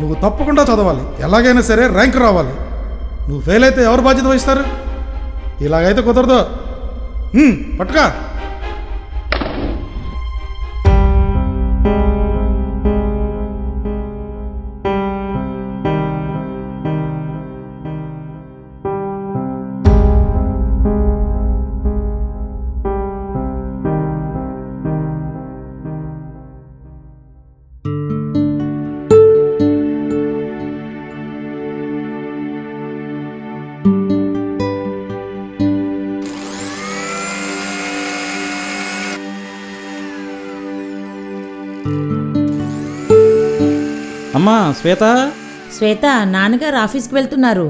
నువ్వు తప్పకుండా చదవాలి, ఎలాగైనా సరే ర్యాంక్ రావాలి. నువ్వు ఫెయిల్ అయితే ఎవరు బాధ్యత వహిస్తారు? ఇలాగైతే కుదరదు. పట్టుకా. అమ్మా శ్వేత. శ్వేత, నాన్నగారు ఆఫీస్కి వెళ్తున్నారు.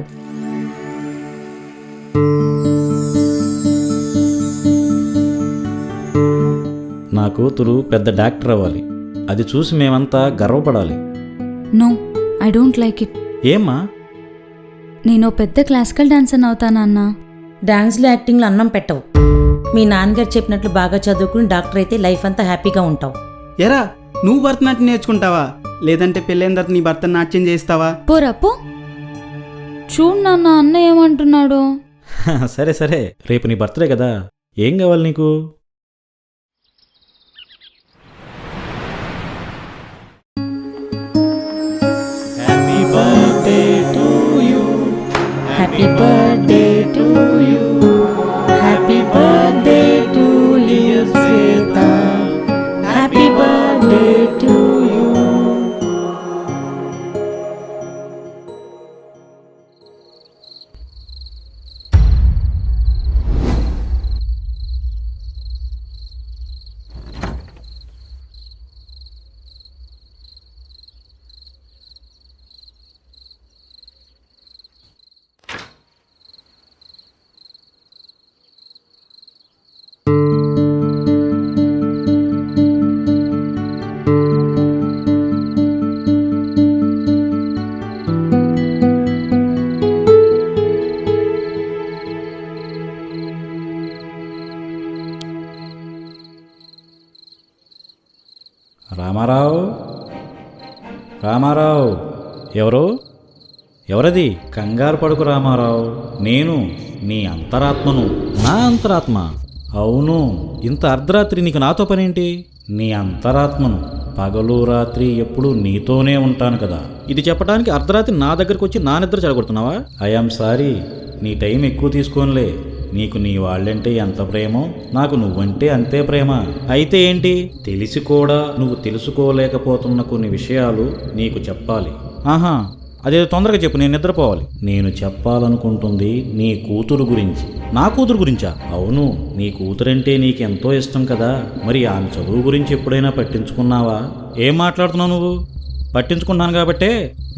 నా కూతురు పెద్ద డాక్టర్ అవ్వాలి, అది చూసి మేమంతా గర్వపడాలి. No, I don't like it. ఏమ్మా? నేను పెద్ద క్లాసికల్ డాన్సర్ అవుతానా అన్న? డాన్స్లో యాక్టింగ్లో అన్నం పెట్టవు. మీ నాన్నగారు చెప్పినట్లు బాగా చదువుకుని డాక్టర్ అయితే లైఫ్ అంతా హ్యాపీగా ఉంటావు. ఎరా, నువ్వు భరతనాట్యం నేర్చుకుంటావా, లేదంటే పెళ్ళైన తర్వాత నీ భరతనాట్యం చేస్తావా? పోరా పో. చూడు నాన్న, అన్న ఏమంటున్నాడు. సరే సరే, రేపు నీ బర్త్డే కదా, ఏం కావాలి నీకు? Happy birthday to you, happy birthday to you, happy birthday to you Shweta, happy birthday to you. Ramarao, Ramarao. ఎవరు? ఎవరది? కంగారు పడుకు రామారావు, నేను నీ అంతరాత్మను. నా అంతరాత్మ? అవును. ఇంత అర్ధరాత్రి నీకు నాతో పనేంటి? నీ అంతరాత్మను. పగలు రాత్రి ఎప్పుడు నీతోనే ఉంటాను కదా. ఇది చెప్పడానికి అర్ధరాత్రి నా దగ్గరకు వచ్చి నా నిద్ర చెడగొడుతున్నావా? ఐఎమ్ సారీ, నీ టైం ఎక్కువ తీసుకోనిలే. నీకు నీ వాళ్ళంటే ఎంత ప్రేమో, నాకు నువ్వంటే అంతే ప్రేమ. అయితే ఏంటి? తెలిసి కూడా నువ్వు తెలుసుకోలేకపోతున్న కొన్ని విషయాలు నీకు చెప్పాలి. ఆహా, అదేదో తొందరగా చెప్పు, నేను నిద్రపోవాలి. నేను చెప్పాలనుకుంటుంది నీ కూతురు గురించి. నా కూతురు గురించా? అవును, నీ కూతురంటే నీకెంతో ఇష్టం కదా. మరి ఆమె చదువు గురించి ఎప్పుడైనా పట్టించుకున్నావా? ఏం మాట్లాడుతున్నావు నువ్వు? పట్టించుకున్నాను కాబట్టే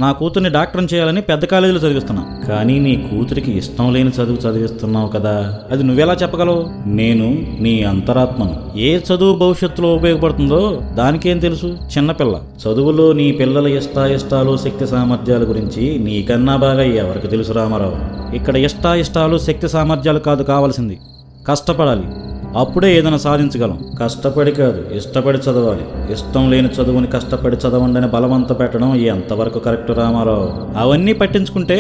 నా కూతుర్ని డాక్టర్ని చేయాలని పెద్ద కాలేజీలో చదివిస్తున్నా. కానీ నీ కూతురికి ఇష్టం లేని చదువు చదివిస్తున్నావు కదా, అది నువ్వెలా చెప్పగలవు? నేను నీ అంతరాత్మను. ఏ చదువు భవిష్యత్తులో ఉపయోగపడుతుందో దానికేం తెలుసు? చిన్నపిల్ల. చదువులో నీ పిల్లల ఇష్టాయిష్టాలు, శక్తి సామర్థ్యాల గురించి నీకన్నా బాగా ఎవరికి తెలుసు రామారావు? ఇక్కడ ఇష్టాయిష్టాలు, శక్తి సామర్థ్యాలు కాదు కావాల్సింది, కష్టపడాలి. అప్పుడే ఏదైనా సాధించగలం. కష్టపడి కాదు, ఇష్టపడి చదవాలి. ఇష్టం లేని చదువుని కష్టపడి చదవండి అని బలవంత పెట్టడం ఎంతవరకు కరెక్ట్ రామారావు? అవన్నీ పట్టించుకుంటే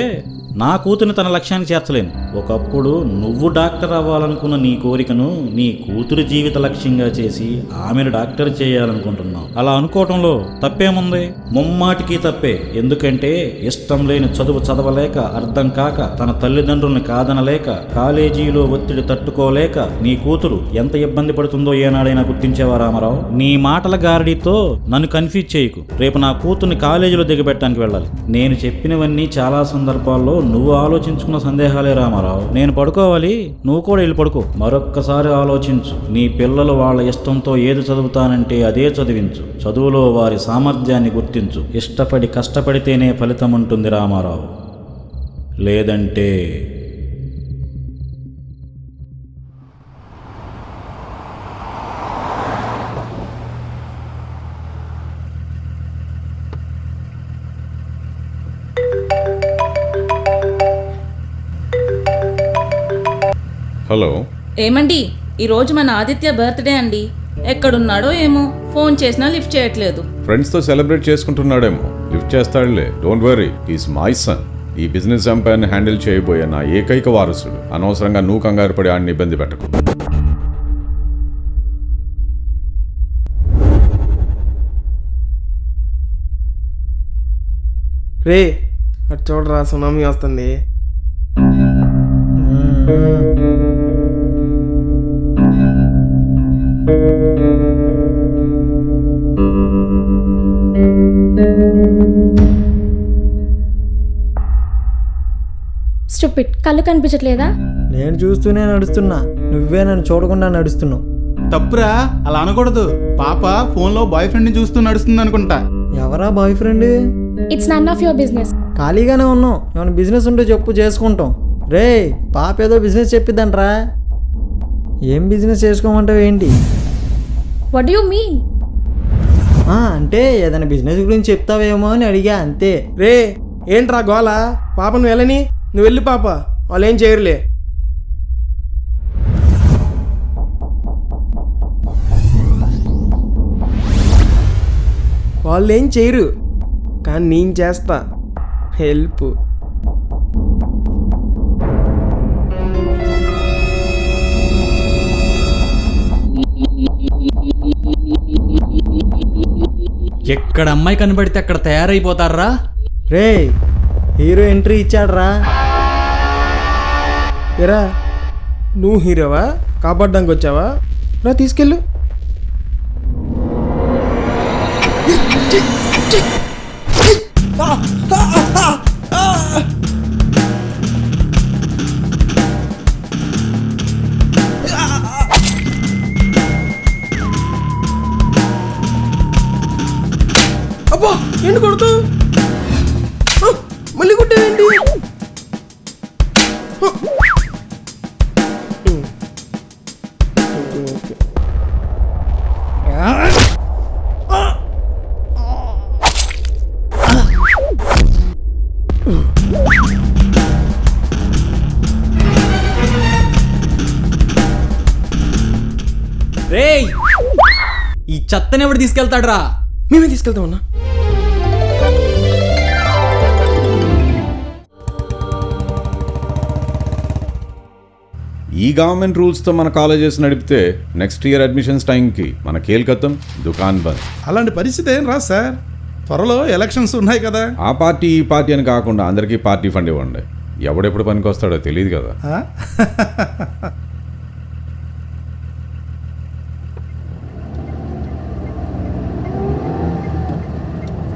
నా కూతురిని తన లక్ష్యానికి చేర్చలేను. ఒకప్పుడు నువ్వు డాక్టర్ అవ్వాలనుకున్న నీ కోరికను నీ కూతురు జీవిత లక్ష్యంగా చేసి ఆమెను డాక్టర్ చేయాలనుకుంటున్నావు. అలా అనుకోవటంలో తప్పేముంది? ముమ్మాటికి తప్పే. ఎందుకంటే ఇష్టం లేని చదువు చదవలేక, అర్థం కాక, తన తల్లిదండ్రుల్ని కాదనలేక, కాలేజీలో ఒత్తిడి తట్టుకోలేక నీ కూతురు ఎంత ఇబ్బంది పడుతుందో ఏనాడైనా గుర్తించేవా రామారావు? నీ మాటల గారడీతో నన్ను కన్ఫ్యూజ్ చేయకు. రేపు నా కూతుర్ని కాలేజీలో దిగబెట్టడానికి వెళ్ళాలి. నేను చెప్పినవన్నీ చాలా సందర్భాల్లో నువ్వు ఆలోచించుకున్న సందేహాలే రామారావు. నేను పడుకోవాలి, నువ్వు కూడా వెళ్ళి పడుకో. మరొక్కసారి ఆలోచించు. నీ పిల్లలు వాళ్ళ ఇష్టంతో ఏది చదువుతానంటే అదే చదివించు. చదువులో వారి సామర్థ్యాన్ని గుర్తించు. ఇష్టపడి కష్టపడితేనే ఫలితం ఉంటుంది రామారావు, లేదంటే హలో. ఏమండి, ఈరోజు మన ఆదిత్య బర్త్డే అండి. ఎక్కడున్నాడో ఏమో, ఫోన్ చేసినా లిఫ్ట్ చేయట్లేదు. ఫ్రెండ్స్తో సెలబ్రేట్ చేసుకుంటున్నాడేమో. లిఫ్ట్ చేస్తాడులే, don't worry, is my son. ఈ బిజినెస్ ఎంపైర్ని హ్యాండిల్ చేయబోయే నా ఏకైక వారసుడు. అనవసరంగా నువ్వు కంగారు పడి ఆడిని ఇబ్బంది పెట్టకు. రే అటు చూడరా, సునామీ వస్తుంది. స్టూపిడ్, కళ్ళు కనిపించట్లేదా? నేను చూస్తూనే నడుస్తున్నా, నువ్వే నన్ను చూడకుండా నడుస్తున్నావు. తప్పురా, అలా అనకూడదు. పాప ఫోన్లో బాయ్ ఫ్రెండ్ని చూస్తూ నడుస్తుంది అనుకుంటా. ఎవరా boyfriend? It's none of your business. ఖాళీగానే ఉన్నాం, ఏమైనా బిజినెస్ ఉంటే చెప్పు, చేసుకుంటాం. రే, పాప ఏదో బిజినెస్ చెప్పిద్దంట్రా. ఏం బిజినెస్ చేసుకోమంటావు ఏంటి? What do you mean? అంటే ఏదైనా బిజినెస్ గురించి చెప్తావేమో అని అడిగా, అంతే. రే ఏంట్రా గోల? పాప నువ్వు వెళ్ళని, నువ్వు వెళ్ళి పాప, వాళ్ళు ఏం చేయరులే. వాళ్ళు ఏం చేయరు, కానీ నేను చేస్తా హెల్ప్. ఎక్కడ అమ్మాయి కనబడితే అక్కడ తయారైపోతారా? రే, హీరో ఎంట్రీ ఇచ్చాడ్రా. ఎరా నువ్వు హీరోవా? కాపాడడానికి వచ్చావా? రా తీసుకెళ్ళు. అబ్బా ఏంటి కొడుతూ? మళ్ళీ కొట్టేయండి. రేయ్, ఈ చెత్తని ఎవడు తీసుకెళ్తాడ్రా? మేమే తీసుకెళ్తామన్నా. ఈ గవర్నమెంట్ రూల్స్తో మన కాలేజెస్ నడిపితే నెక్స్ట్ ఇయర్ అడ్మిషన్స్ టైంకి మన కేల్కత్తం దుకాన్ బంద్. అలాంటి పరిస్థితి ఏం రాదు సార్. త్వరలో ఎలక్షన్స్ ఉన్నాయి కదా. ఆ పార్టీ ఈ పార్టీ అని కాకుండా అందరికీ పార్టీ ఫండ్ ఇవ్వండి. ఎవడెప్పుడు పనికి వస్తాడో తెలియదు కదా. ఆ?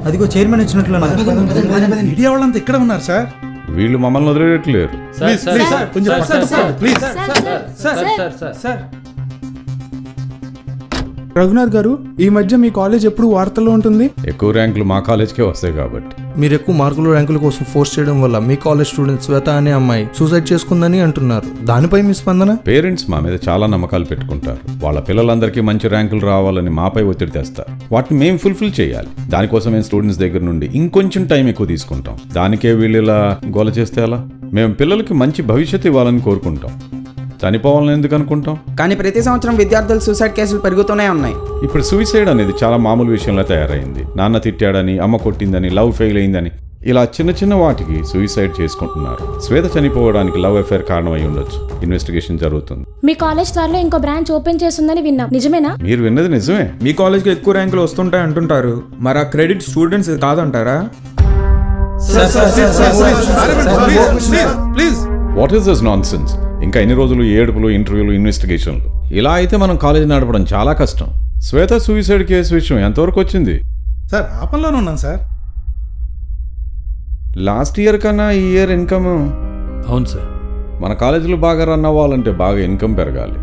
అదిగో చైర్మన్ వచ్చినట్లు. మీడియా వాళ్ళంతా ఇక్కడ ఉన్నారు సార్. వీళ్ళు మమ్మల్ని వదిలేయట్లేరు. ప్లీజ్ ప్లీజ్ కొంచెం పక్కకు పోండి, ప్లీజ్. సార్ రఘునాథ్ గారు, ఈ మధ్య మీ కాలేజ్ ఎప్పుడు వార్తల్లో ఉంటుంది. ఎక్కువ ర్యాంకులు మా కాలేజ్కే వస్తాయి కాబట్టి. మీరు ఎక్కువ మార్కులు ర్యాంకుల కోసం ఫోర్స్ చేయడం వల్ల మీ కాలేజ్ స్టూడెంట్ శ్వేత అనే అమ్మాయి సూసైడ్ చేసుకుందని అంటున్నారు. దానిపై మీ స్పందన? పేరెంట్స్ మా మీద చాలా నమ్మకాలు పెట్టుకుంటారు. వాళ్ళ పిల్లలందరికీ మంచి ర్యాంకులు రావాలని మాపై ఒత్తిడి తెస్తారు. వాటిని మేము ఫుల్ఫిల్ చేయాలి. దానికోసం మేము స్టూడెంట్స్ దగ్గర నుండి ఇంకొంచెం టైం ఎక్కువ తీసుకుంటాం. దానికే వీళ్ళు ఇలా గోల చేస్తే ఎలా? మేము పిల్లలకి మంచి భవిష్యత్తు ఇవ్వాలని కోరుకుంటాం. చనిపోవాలని ఎందుకు అనుకుంటాం? కానీ ప్రతి సంవత్సరం విద్యార్థుల సూసైడ్ కేసులు పెరుగుతూనే ఉన్నాయి. ఇప్పుడు సూసైడ్ అనేది చాలా మామూలు విషయంలో తయారైంది. నాన్న తిట్టాడని, అమ్మ కొట్టిందని, లవ్ ఫెయిల్ అయిందని, ఇలా చిన్న చిన్న వాటికి సూసైడ్ చేసుకుంటున్నారు. శ్వేత చనిపోవడానికి లవ్ అఫేర్ కారణమై ఉండొచ్చు. ఇన్వెస్టిగేషన్ జరుగుతుంది. మీ కాలేజ్ త్వరలో ఇంకో బ్రాంచ్ ఓపెన్ చేస్తుందని విన్నాం, నిజమేనా? మీరు విన్నది నిజమే. మీ కాలేజ్కి ఎక్కువ ర్యాంకులు వస్తుంటాయి అంటుంటారు. మరి ఆ క్రెడిట్ స్టూడెంట్స్ కాదంటారా? Please. What is this non sense? ఇంకా ఎన్ని రోజులు ఏడుపులు, ఇంటర్వ్యూలు, ఇన్వెస్టిగేషన్లు? ఇలా అయితే మనం కాలేజ్ నడపడం చాలా కష్టం. శ్వేత సూసైడ్ కేసు విషయం ఎంతవరకు వచ్చింది? సార్ ఆ పనిలోనే ఉన్నాను సార్. లాస్ట్ ఇయర్ కన్నా ఈ ఇయర్ ఇన్కమ్. అవును సార్. మన కాలేజీలో బాగా రన్ అవ్వాలంటే బాగా ఇన్కమ్ పెరగాలి.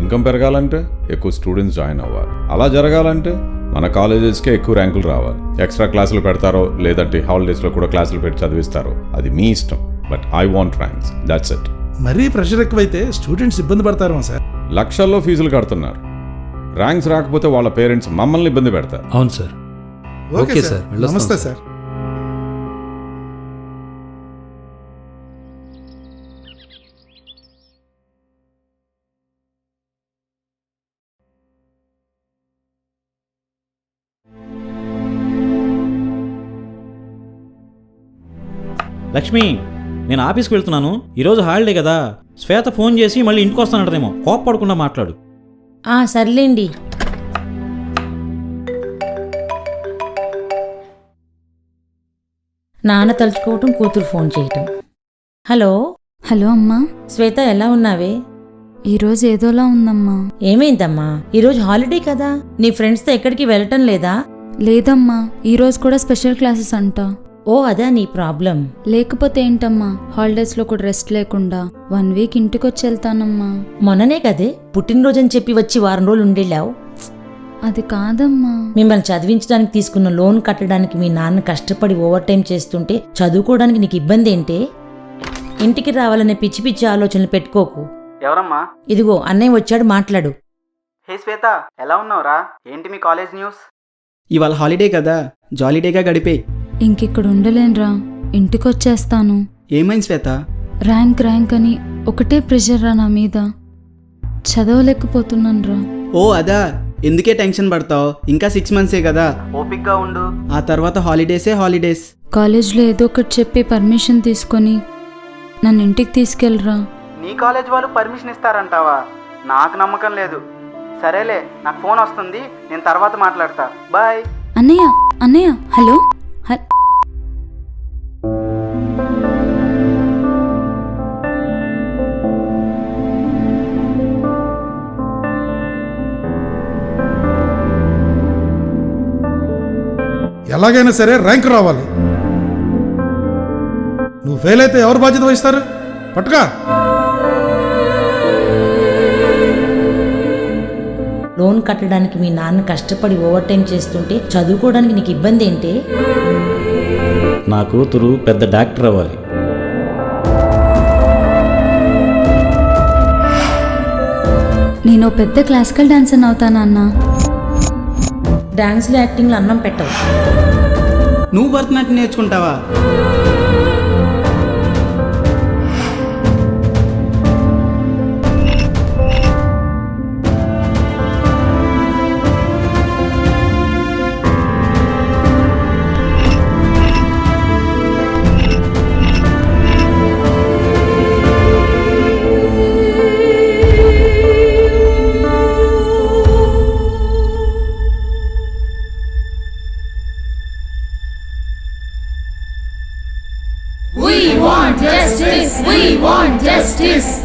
ఇన్కమ్ పెరగాలంటే ఎక్కువ స్టూడెంట్స్ జాయిన్ అవ్వాలి. అలా జరగాలంటే మన కాలేజెస్కే ఎక్కువ ర్యాంకులు రావాలి. ఎక్స్ట్రా క్లాసులు పెడతారో లేదంటే హాలిడేస్లో కూడా క్లాసులు పెట్టి చదివిస్తారో అది మీ ఇష్టం. But I want ranks, that's it. మరీ ప్రెషర్ ఎక్కువైతే స్టూడెంట్స్ ఇబ్బంది పడతారేమో సార్. లక్షల్లో ఫీజులు కడుతున్నారు. ర్యాంక్స్ రాకపోతే వాళ్ళ పేరెంట్స్ మమ్మల్ని ఇబ్బంది పెడతారు. అవును సార్. ఓకే సార్, నమస్తే సార్. లక్ష్మి, నేను ఆఫీస్కి వెళ్తున్నాను. ఈరోజు హాలిడే కదా. శ్వేత ఫోన్ చేసి మళ్ళీ ఇంటికి వస్తానంటదేమో. కోప్పడకుండా మాట్లాడు. సర్లేండి. నాన్న తలుచుకోవటం, కూతురు ఫోన్ చేయటం. హలో హలో అమ్మా, శ్వేత, ఎలా ఉన్నావే? ఈరోజు ఏదోలా ఉందమ్మా. ఏమైందమ్మా? ఈరోజు హాలిడే కదా, నీ ఫ్రెండ్స్తో ఎక్కడికి వెళ్ళటం లేదా? లేదమ్మా, ఈరోజు కూడా స్పెషల్ క్లాసెస్ అంట. ఓ, అదా నీ ప్రాబ్లం? లేకపోతే ఏంటమ్మా, హాలిడేస్లో కూడా రెస్ట్ లేకుండా 1 వీక్ ఇంటికి వచ్చి వెళ్తానమ్మా. మొన్ననే కదే పుట్టినరోజని చెప్పి వచ్చి వారం రోజులు ఉండేళ్ళావు. అది కాదమ్మా. మిమ్మల్ని చదివించడానికి తీసుకున్న లోన్ కట్టడానికి మీ నాన్న కష్టపడి ఓవర్ టైం చేస్తుంటే చదువుకోవడానికి నీకు ఇబ్బంది ఏంటే? ఇంటికి రావాలనే పిచ్చి పిచ్చి ఆలోచనలు పెట్టుకోకు. ఎవరమ్మా? ఇదిగో అన్నయ్య వచ్చాడు, మాట్లాడు. హే శ్వేత, ఎలా ఉన్నావురా? ఏంటి మీ కాలేజ్ న్యూస్? ఇవాళ హాలిడే కదా, జాలీడేగా గడిపే. ఇంకిక్కడ ఉండలేనురా, ఇంటికి వచ్చేస్తాను. ఏమైంది శ్వేత? ర్యాంక్ అని ఒకటే ప్రెషర్ రా నా మీద. చదవలేకపోతున్నాను రా. ఓ అదా, ఎందుకే టెన్షన్ పడతావు? ఇంకా 6 monthsే కదా, ఓపిక్గా ఉండు. ఆ తర్వాత హాలిడేసే హాలిడేస్. కాలేజ్లో ఏదో ఒకటి చెప్పి పర్మిషన్ తీసుకొని నన్ను ఇంటికి తీసుకెళ్ళరా. నీ కాలేజ్ వాళ్ళు పర్మిషన్ ఇస్తారంటావా? నాకు నమ్మకం లేదు. సరేలే, నాకు ఫోన్ వస్తుంది, నేను తర్వాత మాట్లాడతా. బాయ్. అన్నయ్య హలో. ఎలాగైనా సరే ర్యాంక్ రావాలి. నువ్వు ఫెయిల్ అయితే ఎవరు బాధ్యత వహిస్తారు? పట్టుగా. లోన్ కట్టడానికి మీ నాన్న కష్టపడి ఓవర్ టైం చేస్తుంటే చదువుకోవడానికి నీకు ఇబ్బంది ఏంటి? నా కూతురు పెద్ద డాక్టర్ అవ్వాలి. నేను పెద్ద క్లాసికల్ డాన్సర్ అవుతానా అన్న? డాన్స్లో యాక్టింగ్లో అన్నం పెట్టవు. నువ్వు భరతనాట్యం నేర్చుకుంటావా?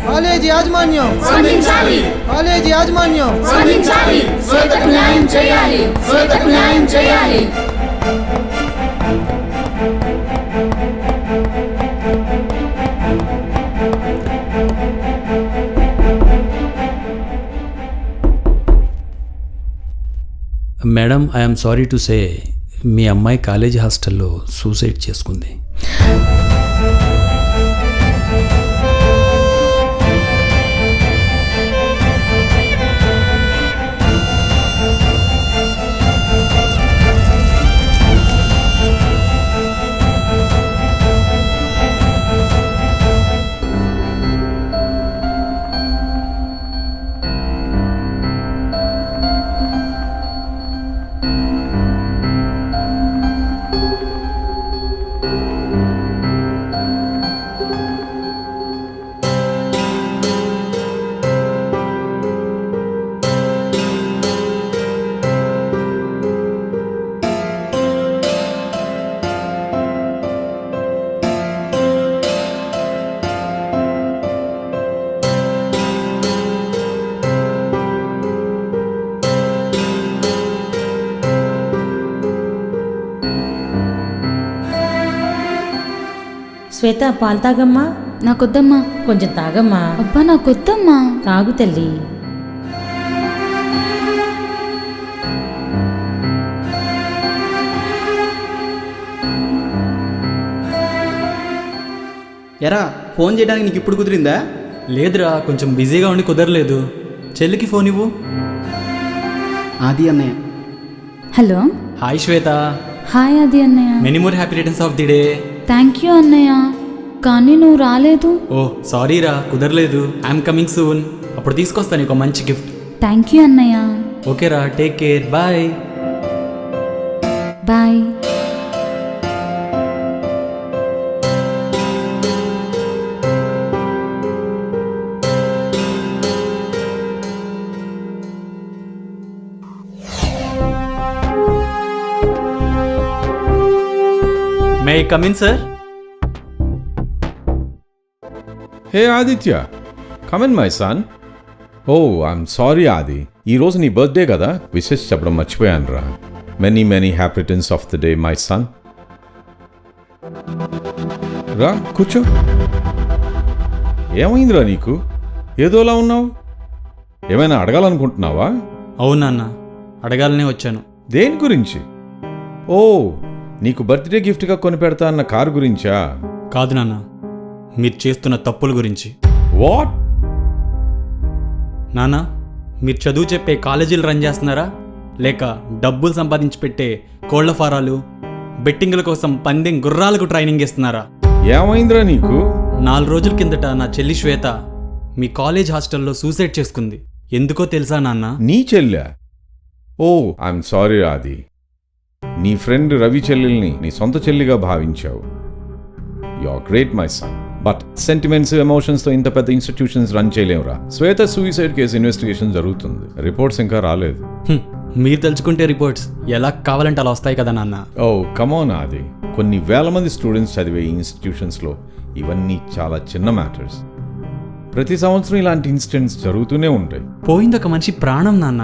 కాలేజీ యాజమాన్యం, కాలేజీ యాజమాన్యం. Madam, I'm sorry to say, మీ అమ్మాయి కాలేజీ హాస్టల్లో సూసైడ్ చేసుకుంది. శ్వేత, పాలు తాగమ్మా. నాకొద్దమ్మా. కొంచెం తాగమ్మా. అబ్బా నాకొద్దమ్మా. తాగు తల్లి. ఎరా, ఫోన్ చేయడానికి నీకు ఇప్పుడు కుదిరిందా? లేదురా, కొంచెం బిజీగా ఉండి కుదరలేదు. చెల్లికి ఫోన్ ఇవ్వు. ఆది అన్నయ్య. హలో. హాయ్ శ్వేత. హాయ్ ఆది అన్నయ్య. Many more happy returns of the day. Thank you అన్నయ్య, కానీ నువ్వు రాలేదు. ఓ సారీ రా, కుదరలేదు. I'm coming soon. అప్పుడు తీసుకొస్తాను నీకు మంచి గిఫ్ట్. థ్యాంక్ యూ అన్నయ్య. ఓకే రా, take care. Bye bye. I come in sir? Hey Aditya, come on my son. Oh I'm sorry Adi, ఈరోజు నీ బర్త్డే కదా, విషెస్ చెప్పడం మర్చిపోయాను రా. Many many happy returns of the day my son. రా కూర్చో. ఏమైందిరా నీకు, ఏదోలా ఉన్నావు? ఏమైనా అడగాలనుకుంటున్నావా? అవునన్న, అడగాలనే వచ్చాను. దేని గురించి? ఓ, నీకు బర్త్డే గిఫ్ట్గా కొని పెడతా అన్న కారు గురించా? కాదు నాన్న, మీరు చేస్తున్న తప్పుల గురించి. వాట్? నాన్న, మీరు చదువు చెప్పే కాలేజీలు రన్ చేస్తున్నారా, లేక డబ్బులు సంపాదించి పెట్టే కోళ్ల ఫారాలు, బెట్టింగుల కోసం పందెం గుర్రాలకు ట్రైనింగ్ ఇస్తున్నారా? ఏమైందిరా నీకు? 4 రోజుల కిందట నా చెల్లి శ్వేత మీ కాలేజ్ హాస్టల్లో సూసైడ్ చేసుకుంది. ఎందుకో తెలుసా నాన్న? నీ చెల్లె? ఓ ఐఎమ్ సారీ ఆది, నీ ఫ్రెండ్ రవి చెల్లెల్ని నీ సొంత చెల్లిగా భావించావు. You are great my son, but sentiments ఎమోషన్స్తో ఇంత పెద్ద ఇన్స్టిట్యూషన్స్ రన్ చేయలేవురా. శ్వేత సూసైడ్ కేసు ఇన్వెస్టిగేషన్ జరుగుతుంది, రిపోర్ట్స్ ఇంకా రాలేదు. మీరు తలుచుకుంటే రిపోర్ట్స్ ఎలా కావాలంటే అలా వస్తాయి కదా నాన్న. ఓ కమోన్ ఆది, కొన్ని వేల మంది స్టూడెంట్స్ చదివే ఈ ఇన్స్టిట్యూషన్స్లో ఇవన్నీ చాలా చిన్న మ్యాటర్స్. ప్రతి సంవత్సరం ఇలాంటి ఇన్సిడెంట్స్ జరుగుతూనే ఉంటాయి. పోయిందొక మనిషి ప్రాణం నాన్న,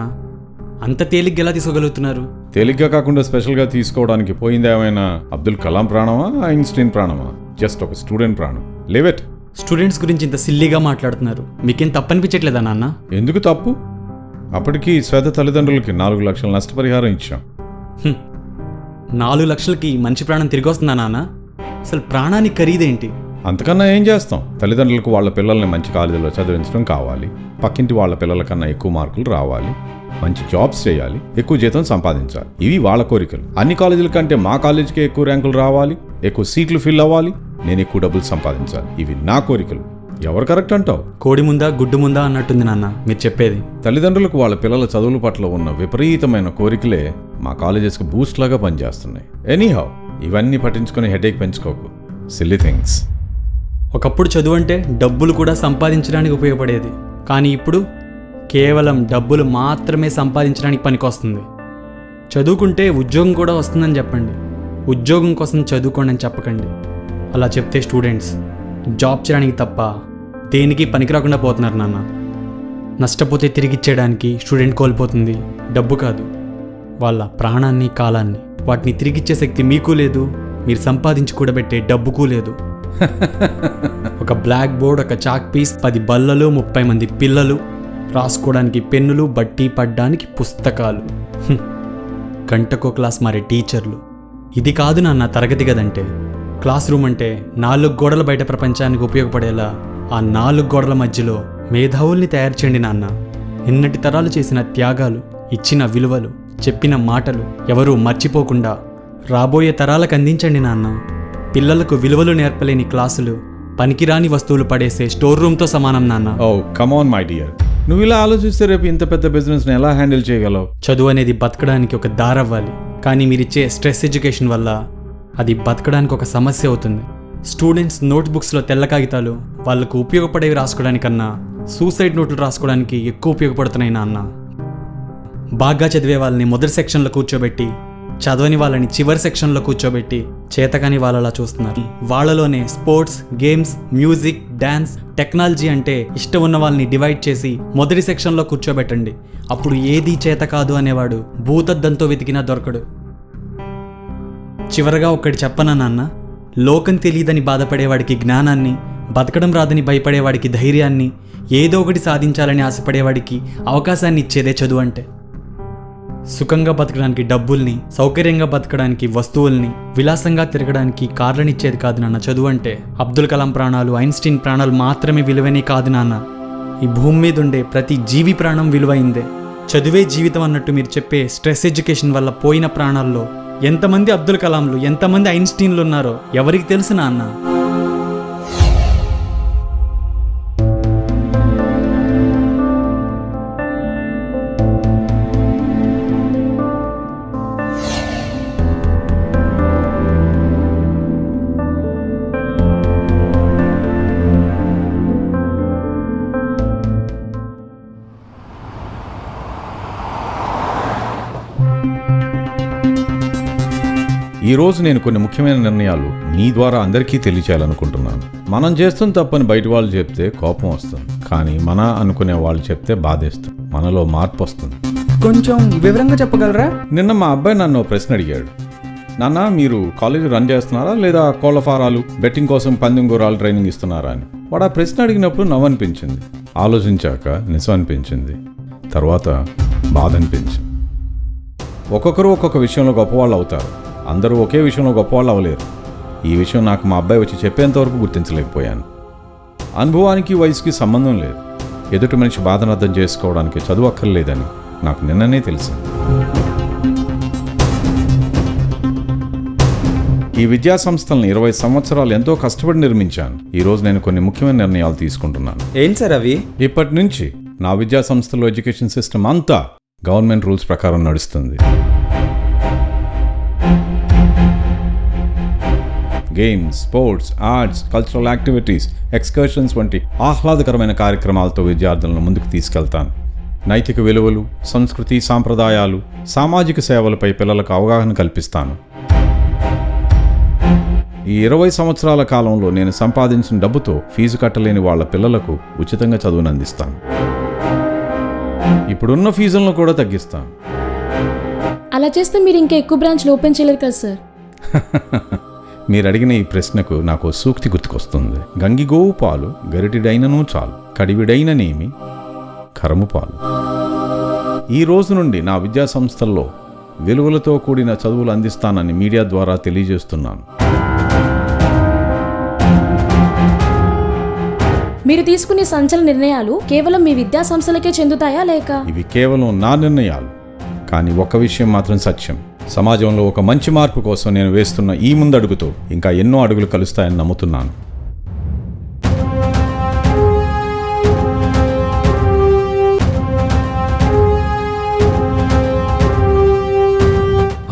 అంత తేలిగ్గా ఎలా తీసుకోగలుగుతున్నారు? తేలిగ్గా కాకుండా స్పెషల్గా తీసుకోవడానికి పోయిందేమైనా అబ్దుల్ కలాం ప్రాణమా, ఐన్స్టీన్ ప్రాణమా? జస్ట్ ఒక స్టూడెంట్ ప్రాణం. Live it. స్టూడెంట్స్ గురించి ఇంత సిల్లీగా మాట్లాడుతున్నారు, మీకేం తప్పనిపించట్లేదా నాన్న? ఎందుకు తప్పు? అప్పటికి శ్వేత తల్లిదండ్రులకి 4 లక్షల నష్టపరిహారం ఇచ్చాం. 4 లక్షలకి మంచి ప్రాణం తిరిగి వస్తుందా నాన్న? అసలు ప్రాణానికి ఖరీదేంటి? అంతకన్నా ఏం చేస్తాం? తల్లిదండ్రులకు వాళ్ళ పిల్లల్ని మంచి కాలేజీలో చదివించడం కావాలి, పక్కింటి వాళ్ళ పిల్లల కన్నా ఎక్కువ మార్కులు రావాలి, మంచి జాబ్స్ చేయాలి, ఎక్కువ జీతం సంపాదించాలి. ఇవి వాళ్ళ కోరికలు. అన్ని కాలేజీల కంటే మా కాలేజీకే ఎక్కువ ర్యాంకులు రావాలి, ఎక్కువ సీట్లు ఫిల్ అవ్వాలి, నేను ఎక్కువ డబ్బులు సంపాదించాలి. ఇవి నా కోరికలు. ఎవరు కరెక్ట్ అంటావు? కోడి ముందా గుడ్డు ముందా అన్నట్టుంది నాన్న మీరు చెప్పేది. తల్లిదండ్రులకు వాళ్ళ పిల్లల చదువుల పట్ల ఉన్న విపరీతమైన కోరికలే మా కాలేజెస్కి బూస్ట్ లాగా పనిచేస్తున్నాయి. ఎనీహౌ, ఇవన్నీ పట్టించుకుని హెడేక్ పెంచుకోకు. Silly things. ఒకప్పుడు చదువు అంటే డబ్బులు కూడా సంపాదించడానికి ఉపయోగపడేది, కానీ ఇప్పుడు కేవలం డబ్బులు మాత్రమే సంపాదించడానికి పనికొస్తుంది. చదువుకుంటే ఉద్యోగం కూడా వస్తుందని చెప్పండి, ఉద్యోగం కోసం చదువుకోండి అని చెప్పకండి. అలా చెప్తే స్టూడెంట్స్ జాబ్ చేయడానికి తప్ప దేనికి పనికిరాకుండా పోతున్నారు నాన్న. నష్టపోతే తిరిగిచ్చేయడానికి స్టూడెంట్ కోల్పోతుంది డబ్బు కాదు, వాళ్ళ ప్రాణాన్ని, కాలాన్ని. వాటిని తిరిగిచ్చే శక్తి మీకు లేదు, మీరు సంపాదించి కూడబెట్టే డబ్బుకు లేదు. ఒక బ్లాక్ బోర్డ్, ఒక చాక్ పీస్, 10 బల్లలు, 30 మంది పిల్లలు, రాసుకోవడానికి పెన్నులు, బట్టి పడ్డానికి పుస్తకాలు, గంటకో క్లాస్ మారే టీచర్లు. ఇది కాదు నాన్న తరగతి గదంటే. క్లాస్ రూమ్ అంటే 4 గోడల బయట ప్రపంచానికి ఉపయోగపడేలా ఆ 4 గోడల మధ్యలో మేధావుల్ని తయారు చేయండి నాన్న. నిన్నటి తరాలు చేసిన త్యాగాలు, ఇచ్చిన విలువలు, చెప్పిన మాటలు ఎవరూ మర్చిపోకుండా రాబోయే తరాలకు అందించండి నాన్న. పిల్లలకు విలువలు నేర్పలేని క్లాసులు పనికిరాని వస్తువులు పడేసే స్టోర్ రూమ్తో సమానం నాన్న. ఓ కమాన్ మై డియర్, నువ్వు ఇలా ఆలోచిస్తే రేపు ఇంత పెద్ద బిజినెస్ని ఎలా హ్యాండిల్ చేయగలవు? చదువు అనేది బతకడానికి ఒక దారవ్వాలి, కానీ మీరిచ్చే స్ట్రెస్ ఎడ్యుకేషన్ వల్ల అది బతకడానికి ఒక సమస్య అవుతుంది. స్టూడెంట్స్ నోట్బుక్స్లో తెల్ల కాగితాలు వాళ్ళకు ఉపయోగపడేవి రాసుకోవడానికన్నా సూసైడ్ నోట్లు రాసుకోవడానికి ఎక్కువ ఉపయోగపడుతున్నాయి నాన్న. బాగా చదివే వాళ్ళని మొదటి సెక్షన్లో కూర్చోబెట్టి, చదవని వాళ్ళని చివరి సెక్షన్లో కూర్చోబెట్టి చేతకాని వాళ్ళలా చూస్తున్నారు. వాళ్ళలోనే sports, games, music, dance, technology అంటే ఇష్టం ఉన్న వాళ్ళని డివైడ్ చేసి మొదటి సెక్షన్లో కూర్చోబెట్టండి. అప్పుడు ఏది చేత కాదు అనేవాడు భూతద్దంతో వెతికినా దొరకడు. చివరగా ఒక్కటి చెప్పనా నాన్న, లోకం తెలియదని బాధపడేవాడికి జ్ఞానాన్ని, బతకడం రాదని భయపడేవాడికి ధైర్యాన్ని, ఏదో ఒకటి సాధించాలని ఆశపడేవాడికి అవకాశాన్ని ఇచ్చేదే చదువు అంటే. సుఖంగా బతకడానికి డబ్బుల్ని, సౌకర్యంగా బతకడానికి వస్తువుల్ని, విలాసంగా తిరగడానికి కార్లనిచ్చేది కాదు నాన్న చదువు అంటే. అబ్దుల్ కలాం ప్రాణాలు, ఐన్స్టీన్ ప్రాణాలు మాత్రమే విలువైనవి కాదు నాన్న. ఈ భూమి మీద ఉండే ప్రతి జీవి ప్రాణం విలువైందే. చదువే జీవితం అన్నట్టు మీరు చెప్పే స్ట్రెస్ ఎడ్యుకేషన్ వల్ల పోయిన ప్రాణాల్లో ఎంతమంది అబ్దుల్ కలాంలు, ఎంతమంది ఐన్స్టీన్లు ఉన్నారో ఎవరికి తెలుసు నాన్న. ఈ రోజు నేను కొన్ని ముఖ్యమైన నిర్ణయాలు నీ ద్వారా అందరికీ తెలియచేయాలనుకుంటున్నాను. మనం చేస్తున్న తప్పని బయట వాళ్ళు చెప్తే కోపం వస్తుంది, కానీ మన అనుకునే వాళ్ళు చెప్తే బాధేస్తుంది. మనలో మార్పు వస్తుంది. కొంచెం వివరంగా చెప్పగలరా? నిన్న మా అబ్బాయి నన్ను ఓ ప్రశ్న అడిగాడు. నాన్న, మీరు కాలేజీ రన్ చేస్తున్నారా లేదా కోళ్ల ఫారాలు, బెట్టింగ్ కోసం పందెం గుర్రాలు ట్రైనింగ్ ఇస్తున్నారా అని. వాడు ఆ ప్రశ్న అడిగినప్పుడు నవ్వు అనిపించింది, ఆలోచించాక నిజం అనిపించింది, తర్వాత బాధ అనిపించింది. ఒక్కొక్కరు ఒక్కొక్క విషయంలో గొప్పవాళ్ళు అవుతారు, అందరూ ఒకే విషయంలో గొప్పవాళ్ళు అవ్వలేరు. ఈ విషయం నాకు మా అబ్బాయి వచ్చి చెప్పేంత వరకు గుర్తించలేకపోయాను. అనుభవానికి వయసుకి సంబంధం లేదు. ఎదుటి మనిషి బాధను అర్థం చేసుకోవడానికి చదువు అక్కర్లేదని నాకు నిన్ననే తెలిసింది. ఈ విద్యా సంస్థలను 20 సంవత్సరాలు ఎంతో కష్టపడి నిర్మించాను. ఈరోజు నేను కొన్ని ముఖ్యమైన నిర్ణయాలు తీసుకుంటున్నాను. ఏంటి సార్ అవి? ఇప్పటి నుంచి నా విద్యా సంస్థలో ఎడ్యుకేషన్ సిస్టమ్ అంతా గవర్నమెంట్ రూల్స్ ప్రకారం నడుస్తుంది. Games, sports, arts, cultural activities, excursions వంటి ఆహ్లాదకరమైన కార్యక్రమాలతో విద్యార్థులను ముందుకు తీసుకెళ్తాను. నైతిక విలువలు, సంస్కృతి, సాంప్రదాయాలు, సామాజిక సేవలపై పిల్లలకు అవగాహన కల్పిస్తాను. ఈ 20 సంవత్సరాల కాలంలో నేను సంపాదించిన డబ్బుతో ఫీజు కట్టలేని వాళ్ళ పిల్లలకు ఉచితంగా చదువును అందిస్తాను. ఇప్పుడున్న ఫీజులను కూడా తగ్గిస్తాను. అలా చేస్తే మీరు ఇంకా ఎక్కువ బ్రాంచ్లు ఓపెన్ చేయలేరు కదా సార్. మీరు అడిగిన ఈ ప్రశ్నకు నాకు సూక్తి గుర్తుకొస్తుంది. గంగిగోవు పాలు గరిటిడైనను చాలు, కడివిడైననేమి కరము పాలు. ఈ రోజు నుండి నా విద్యా సంస్థల్లో విలువలతో కూడిన చదువులు అందిస్తానని మీడియా ద్వారా తెలియజేస్తున్నాను. మీరు తీసుకునే సంచలన నిర్ణయాలు కేవలం మీ విద్యా సంస్థలకే చెందుతాయా లేక? ఇవి కేవలం నా నిర్ణయాలు, కానీ ఒక విషయం మాత్రం సత్యం. సమాజంలో ఒక మంచి మార్పు కోసం నేను వేస్తున్న ఈ ముందడుగుతో ఇంకా ఎన్నో అడుగులు కలుస్తాయని నమ్ముతున్నాను.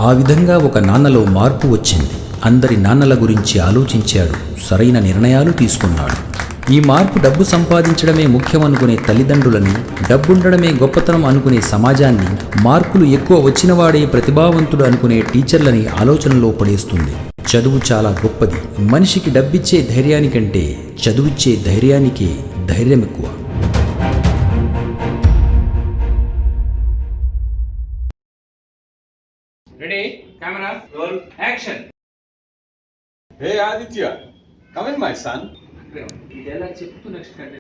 ఆ విధంగా ఒక నాన్నలో మార్పు వచ్చింది. అందరి నాన్నల గురించి ఆలోచించాడు, సరైన నిర్ణయాలు తీసుకున్నాడు. ఈ మార్పు డబ్బు సంపాదించడమే ముఖ్యమనుకునే తల్లిదండ్రులని, డబ్బుండడమే గొప్పతనం అనుకునే సమాజాన్ని, మార్కులు ఎక్కువ వచ్చినవాడే ప్రతిభావంతుడు అనుకునే టీచర్లని ఆలోచనలో పడేస్తుంది. చదువు చాలా గొప్పది. మనిషికి డబ్బిచ్చే ధైర్యానికంటే చదువిచ్చే ధైర్యానికే ధైర్యం ఎక్కువ. Ready? Camera, roll, action. Hey Aditya, come in my son. ఇదెలా చెప్తూ నెక్స్ట్ కంటే